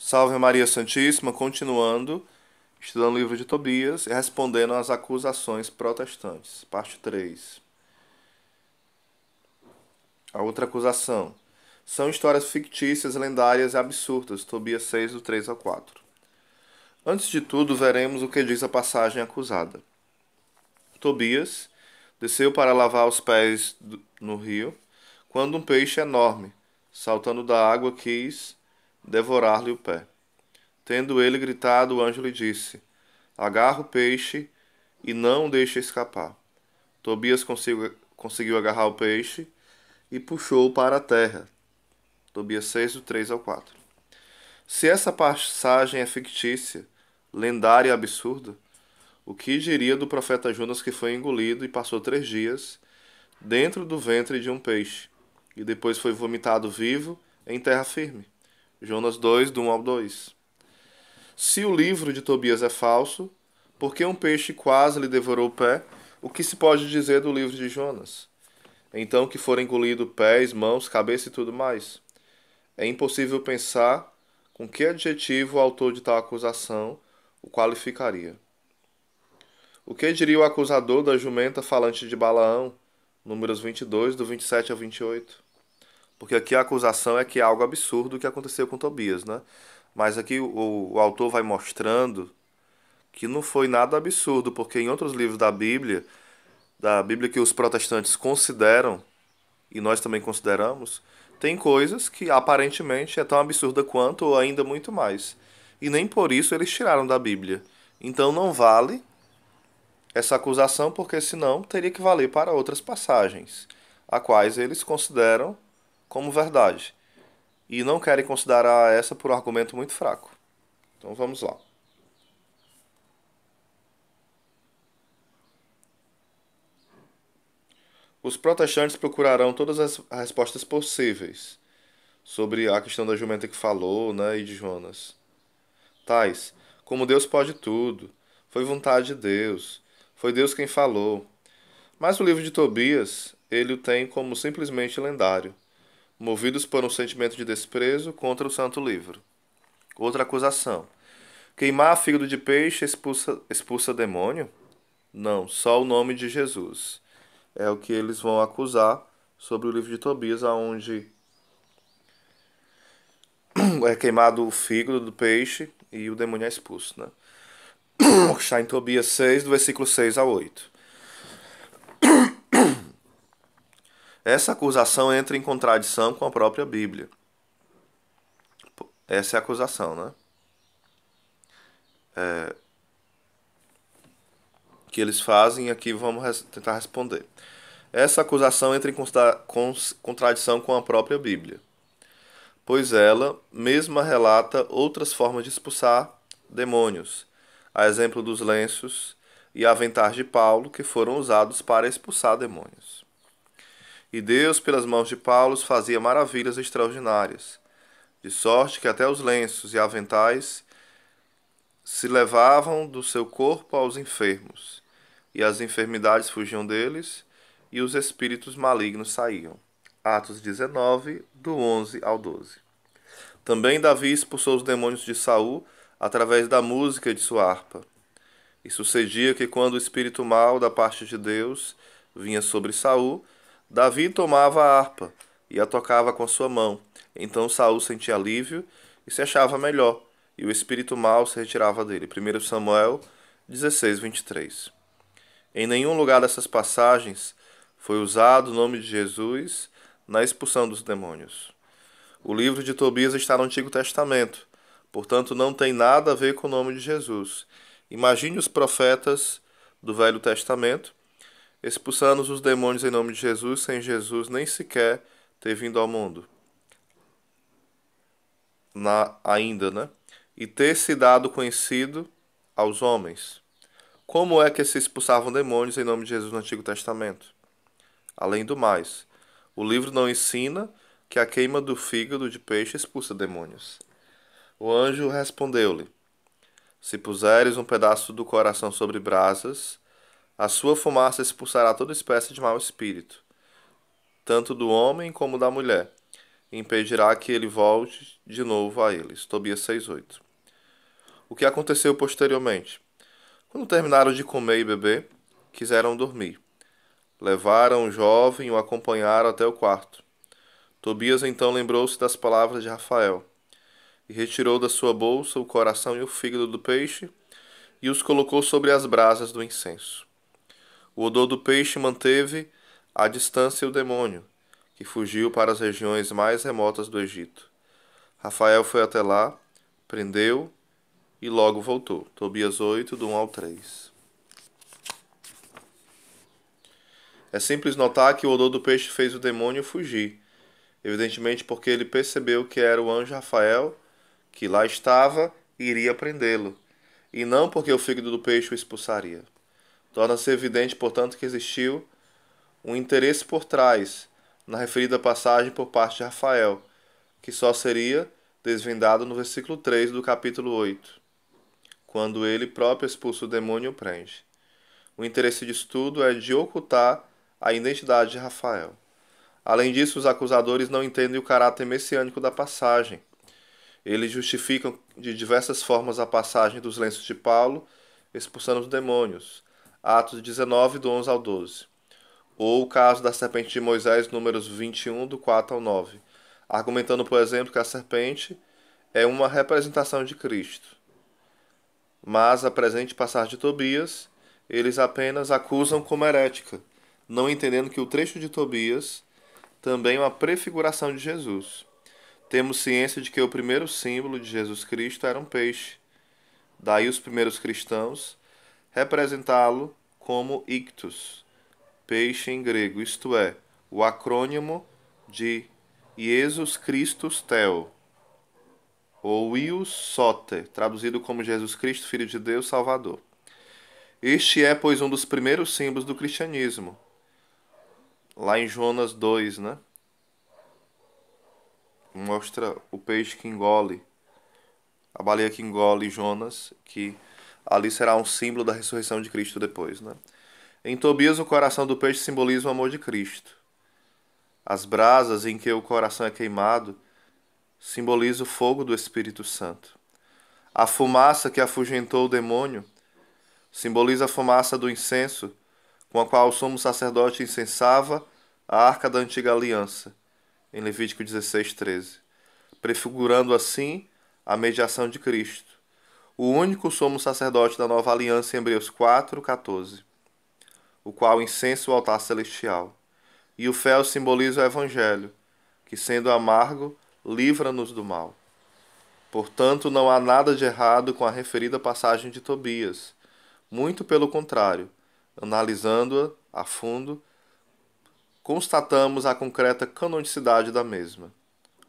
Salve Maria Santíssima, continuando, estudando o livro de Tobias e respondendo às acusações protestantes. Parte 3. A outra acusação. São histórias fictícias, lendárias e absurdas. Tobias 6, do 3 ao 4. Antes de tudo, veremos o que diz a passagem acusada. Tobias desceu para lavar os pés no rio, quando um peixe enorme, saltando da água, quis devorar-lhe o pé. Tendo ele gritado, o anjo lhe disse: Agarra o peixe e não o deixe escapar. Tobias conseguiu agarrar o peixe e puxou-o para a terra. Tobias 6, do 3 ao 4. Se essa passagem é fictícia, lendária e absurda, o que diria do profeta Jonas, que foi engolido e passou 3 dias dentro do ventre de um peixe, e depois foi vomitado vivo em terra firme? Jonas 2, do 1 ao 2. Se o livro de Tobias é falso, por que um peixe quase lhe devorou o pé? O que se pode dizer do livro de Jonas? Então que foram engolidos pés, mãos, cabeça e tudo mais. É impossível pensar com que adjetivo o autor de tal acusação o qualificaria. O que diria o acusador da jumenta falante de Balaão? Números 22, do 27 ao 28. Porque aqui a acusação é que é algo absurdo o que aconteceu com Tobias, né? Mas aqui o autor vai mostrando que não foi nada absurdo, porque em outros livros da Bíblia que os protestantes consideram, e nós também consideramos, tem coisas que aparentemente é tão absurda quanto, ou ainda muito mais. E nem por isso eles tiraram da Bíblia. Então não vale essa acusação, porque senão teria que valer para outras passagens, a quais eles consideram como verdade. E não querem considerar essa por um argumento muito fraco. Então vamos lá. Os protestantes procurarão todas as respostas possíveis sobre a questão da jumenta que falou, né, e de Jonas. Tais, como Deus pode tudo, foi vontade de Deus, foi Deus quem falou. Mas o livro de Tobias, ele o tem como simplesmente lendário, movidos por um sentimento de desprezo contra o santo livro. Outra acusação. Queimar fígado de peixe expulsa demônio? Não, só o nome de Jesus. É o que eles vão acusar sobre o livro de Tobias, aonde é queimado o fígado do peixe e o demônio é expulso, né? Está em Tobias 6, do versículo 6 a 8. Essa acusação entra em contradição com a própria Bíblia. Essa é a acusação, né? Que eles fazem e aqui vamos tentar responder. Essa acusação entra em contradição com a própria Bíblia, pois ela mesma relata outras formas de expulsar demônios, a exemplo dos lenços e aventais de Paulo, que foram usados para expulsar demônios. E Deus, pelas mãos de Paulo, fazia maravilhas extraordinárias, de sorte que até os lenços e aventais se levavam do seu corpo aos enfermos, e as enfermidades fugiam deles, e os espíritos malignos saíam. Atos 19, do 11 ao 12. Também Davi expulsou os demônios de Saul através da música de sua harpa. E sucedia que quando o espírito mau da parte de Deus vinha sobre Saul, Davi tomava a harpa e a tocava com sua mão. Então Saul sentia alívio e se achava melhor, e o espírito mau se retirava dele. 1 Samuel 16, 23. Em nenhum lugar dessas passagens foi usado o nome de Jesus na expulsão dos demônios. O livro de Tobias está no Antigo Testamento, portanto não tem nada a ver com o nome de Jesus. Imagine os profetas do Velho Testamento expulsando os demônios em nome de Jesus, sem Jesus nem sequer ter vindo ao mundo. Ainda, né? E ter se dado conhecido aos homens. Como é que se expulsavam demônios em nome de Jesus no Antigo Testamento? Além do mais, o livro não ensina que a queima do fígado de peixe expulsa demônios. O anjo respondeu-lhe: Se puseres um pedaço do coração sobre brasas, a sua fumaça expulsará toda espécie de mau espírito, tanto do homem como da mulher, impedirá que ele volte de novo a eles. Tobias 6:8. O que aconteceu posteriormente? Quando terminaram de comer e beber, quiseram dormir. Levaram o jovem e o acompanharam até o quarto. Tobias então lembrou-se das palavras de Rafael e retirou da sua bolsa o coração e o fígado do peixe e os colocou sobre as brasas do incenso. O odor do peixe manteve à distância o demônio, que fugiu para as regiões mais remotas do Egito. Rafael foi até lá, prendeu e logo voltou. Tobias 8, do 1 ao 3. É simples notar que o odor do peixe fez o demônio fugir, evidentemente porque ele percebeu que era o anjo Rafael que lá estava e iria prendê-lo, e não porque o fígado do peixe o expulsaria. Torna-se evidente, portanto, que existiu um interesse por trás na referida passagem por parte de Rafael, que só seria desvendado no versículo 3 do capítulo 8, quando ele próprio expulsa o demônio e o prende. O interesse disso tudo é de ocultar a identidade de Rafael. Além disso, os acusadores não entendem o caráter messiânico da passagem. Eles justificam de diversas formas a passagem dos lenços de Paulo expulsando os demônios, Atos 19, do 11 ao 12. Ou o caso da serpente de Moisés, números 21, do 4 ao 9, argumentando, por exemplo, que a serpente é uma representação de Cristo. Mas a presente passagem de Tobias, eles apenas acusam como herética, não entendendo que o trecho de Tobias também é uma prefiguração de Jesus. Temos ciência de que o primeiro símbolo de Jesus Cristo era um peixe. Daí os primeiros cristãos representá-lo como ictus, peixe em grego, isto é, o acrônimo de Jesus Christus Theo, ou Ius Soter, traduzido como Jesus Cristo, Filho de Deus, Salvador. Este é, pois, um dos primeiros símbolos do cristianismo. Lá em Jonas 2, né? Mostra o peixe que engole, a baleia que engole Jonas, que ali será um símbolo da ressurreição de Cristo depois, né? Em Tobias, o coração do peixe simboliza o amor de Cristo. As brasas em que o coração é queimado simbolizam o fogo do Espírito Santo. A fumaça que afugentou o demônio simboliza a fumaça do incenso com a qual o sumo sacerdote incensava a arca da antiga aliança, em Levítico 16:13, prefigurando assim a mediação de Cristo, o único sumo sacerdote da nova aliança em Hebreus 4:14, o qual incensa o altar celestial. E o fel simboliza o Evangelho, que, sendo amargo, livra-nos do mal. Portanto, não há nada de errado com a referida passagem de Tobias. Muito pelo contrário, analisando-a a fundo, constatamos a concreta canonicidade da mesma,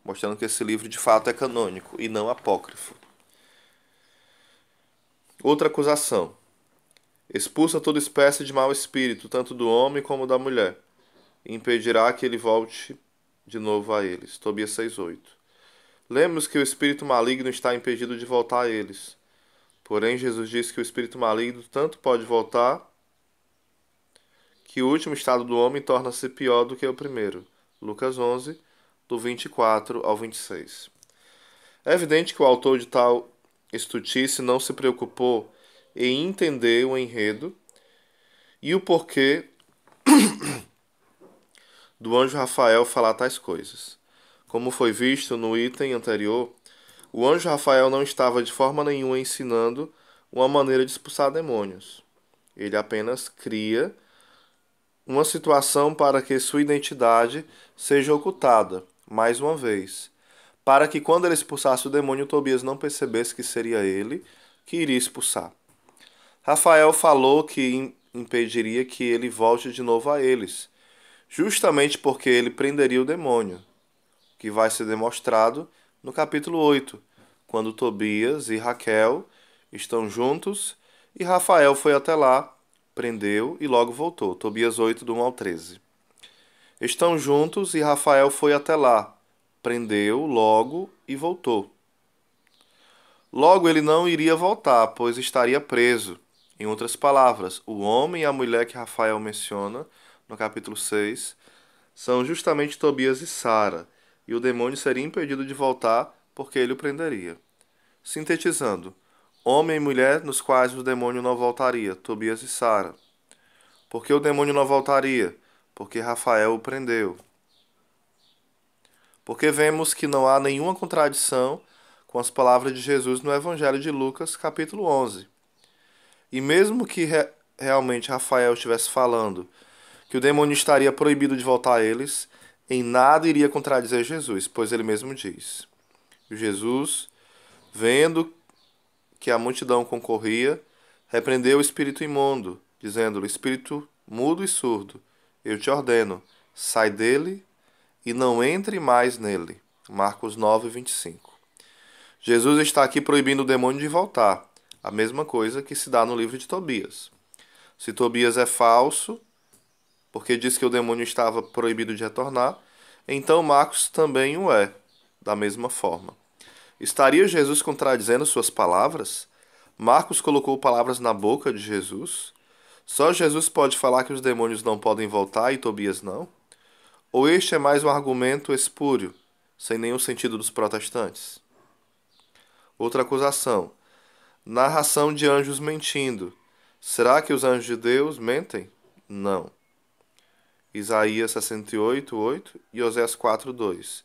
mostrando que esse livro de fato é canônico e não apócrifo. Outra acusação. Expulsa toda espécie de mau espírito, tanto do homem como da mulher, e impedirá que ele volte de novo a eles. Tobias 6:8. Lembre-nos que o espírito maligno está impedido de voltar a eles. Porém, Jesus disse que o espírito maligno tanto pode voltar que o último estado do homem torna-se pior do que o primeiro. Lucas 11, do 24 ao 26. É evidente que o autor de tal estutice não se preocupou em entender o enredo e o porquê do anjo Rafael falar tais coisas. Como foi visto no item anterior, o anjo Rafael não estava de forma nenhuma ensinando uma maneira de expulsar demônios. Ele apenas cria uma situação para que sua identidade seja ocultada, mais uma vez, para que quando ele expulsasse o demônio, Tobias não percebesse que seria ele que iria expulsar. Rafael falou que impediria que ele volte de novo a eles, justamente porque ele prenderia o demônio, que vai ser demonstrado no capítulo 8, quando Tobias e Raquel estão juntos e Rafael foi até lá, prendeu e logo voltou. Tobias 8, do 1 ao 13. Estão juntos e Rafael foi até lá, prendeu logo e voltou. Logo ele não iria voltar, pois estaria preso. Em outras palavras, o homem e a mulher que Rafael menciona no capítulo 6 são justamente Tobias e Sara, e o demônio seria impedido de voltar porque ele o prenderia. Sintetizando, homem e mulher nos quais o demônio não voltaria, Tobias e Sara. Por que o demônio não voltaria? Porque Rafael o prendeu. Porque vemos que não há nenhuma contradição com as palavras de Jesus no Evangelho de Lucas, capítulo 11. E mesmo que realmente Rafael estivesse falando que o demônio estaria proibido de voltar a eles, em nada iria contradizer Jesus, pois ele mesmo diz. Jesus, vendo que a multidão concorria, repreendeu o espírito imundo, dizendo-lhe: Espírito mudo e surdo, eu te ordeno, sai dele e não entre mais nele. Marcos 9, 25. Jesus está aqui proibindo o demônio de voltar, a mesma coisa que se dá no livro de Tobias. Se Tobias é falso, porque diz que o demônio estava proibido de retornar, então Marcos também o é, da mesma forma. Estaria Jesus contradizendo suas palavras? Marcos colocou palavras na boca de Jesus? Só Jesus pode falar que os demônios não podem voltar e Tobias não? Ou este é mais um argumento espúrio, sem nenhum sentido dos protestantes? Outra acusação. Narração de anjos mentindo. Será que os anjos de Deus mentem? Não. Isaías 68, 8 e Oséias 4, 2.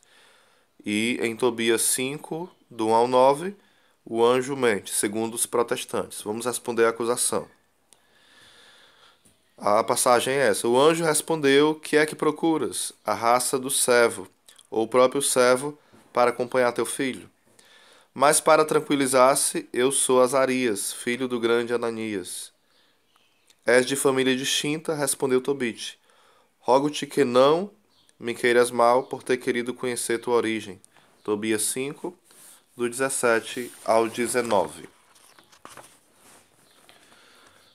E em Tobias 5, do 1 ao 9, o anjo mente, segundo os protestantes. Vamos responder a acusação. A passagem é essa. O anjo respondeu: Que é que procuras? A raça do servo, ou o próprio servo, para acompanhar teu filho? Mas para tranquilizar-se, eu sou Azarias, filho do grande Ananias. És de família distinta, respondeu Tobite. Rogo-te que não me queiras mal por ter querido conhecer tua origem. Tobias 5, do 17 ao 19.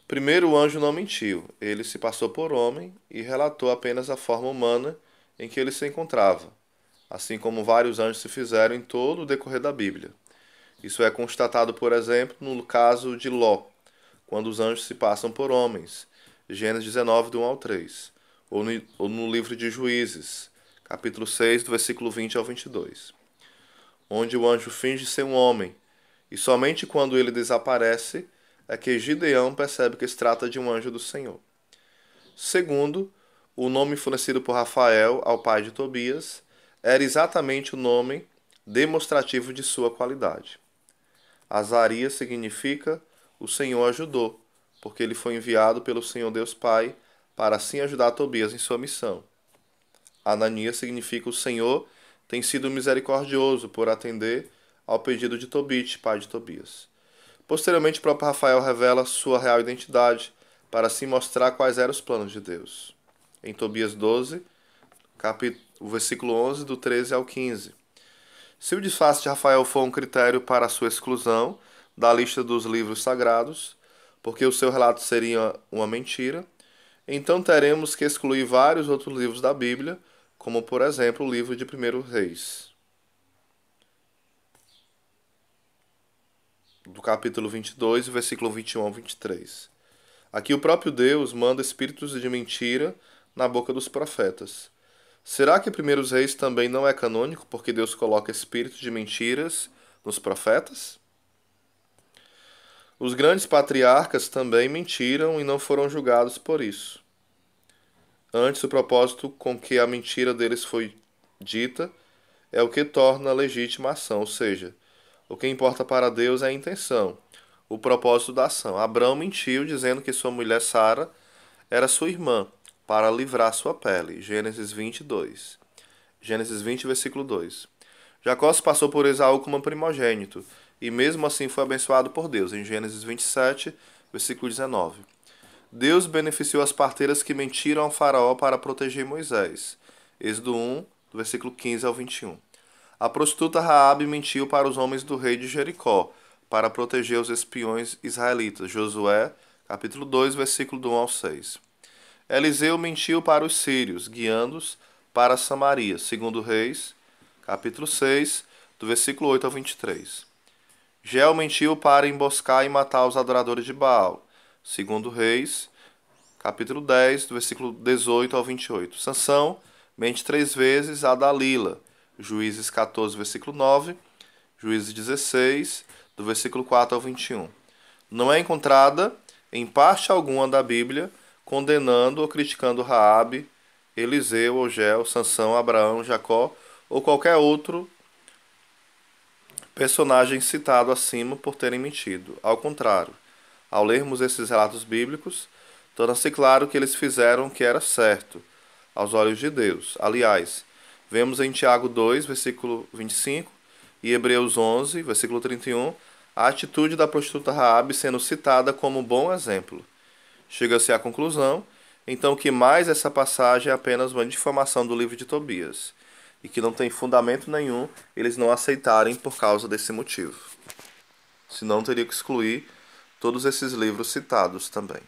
Primeiro, o anjo não mentiu. Ele se passou por homem e relatou apenas a forma humana em que ele se encontrava, assim como vários anjos se fizeram em todo o decorrer da Bíblia. Isso é constatado, por exemplo, no caso de Ló, quando os anjos se passam por homens, Gênesis 19, do 1 ao 3, ou no livro de Juízes, capítulo 6, do versículo 20 ao 22, onde o anjo finge ser um homem, e somente quando ele desaparece é que Gideão percebe que se trata de um anjo do Senhor. Segundo, o nome fornecido por Rafael ao pai de Tobias era exatamente o nome demonstrativo de sua qualidade. Azarias significa o Senhor ajudou, porque ele foi enviado pelo Senhor Deus Pai para assim ajudar Tobias em sua missão. Ananias significa o Senhor tem sido misericordioso por atender ao pedido de Tobite, pai de Tobias. Posteriormente, o próprio Rafael revela sua real identidade para assim mostrar quais eram os planos de Deus. Em Tobias 12, o versículo 11, do 13 ao 15. Se o disfarce de Rafael for um critério para a sua exclusão da lista dos livros sagrados, porque o seu relato seria uma mentira, então teremos que excluir vários outros livros da Bíblia, como por exemplo o livro de 1 Reis, do capítulo 22, versículo 21 ao 23. Aqui o próprio Deus manda espíritos de mentira na boca dos profetas. Será que 1 Reis também não é canônico porque Deus coloca espíritos de mentiras nos profetas? Os grandes patriarcas também mentiram e não foram julgados por isso. Antes, o propósito com que a mentira deles foi dita é o que torna legítima a ação, ou seja, o que importa para Deus é a intenção, o propósito da ação. Abraão mentiu dizendo que sua mulher Sara era sua irmã, para livrar sua pele. Gênesis 22. Gênesis 20, versículo 2. Jacó se passou por Esaú como primogênito, e mesmo assim foi abençoado por Deus. Em Gênesis 27, versículo 19. Deus beneficiou as parteiras que mentiram ao faraó para proteger Moisés. Êxodo 1, do versículo 15 ao 21. A prostituta Raabe mentiu para os homens do rei de Jericó, para proteger os espiões israelitas. Josué, capítulo 2, versículo do 1 ao 6. Eliseu mentiu para os sírios, guiando-os para Samaria. Segundo Reis, capítulo 6, do versículo 8 ao 23. Geu mentiu para emboscar e matar os adoradores de Baal. Segundo Reis, capítulo 10, do versículo 18 ao 28. Sansão mente 3 vezes a Dalila. Juízes 14, versículo 9, Juízes 16, do versículo 4 ao 21. Não é encontrada em parte alguma da Bíblia condenando ou criticando Raabe, Eliseu, Ogel, Sansão, Abraão, Jacó ou qualquer outro personagem citado acima por terem mentido. Ao contrário, ao lermos esses relatos bíblicos, torna-se claro que eles fizeram o que era certo aos olhos de Deus. Aliás, vemos em Tiago 2, versículo 25 e Hebreus 11, versículo 31, a atitude da prostituta Raabe sendo citada como um bom exemplo. Chega-se à conclusão, então, que mais essa passagem é apenas uma difamação do livro de Tobias, e que não tem fundamento nenhum eles não aceitarem por causa desse motivo. Senão teria que excluir todos esses livros citados também.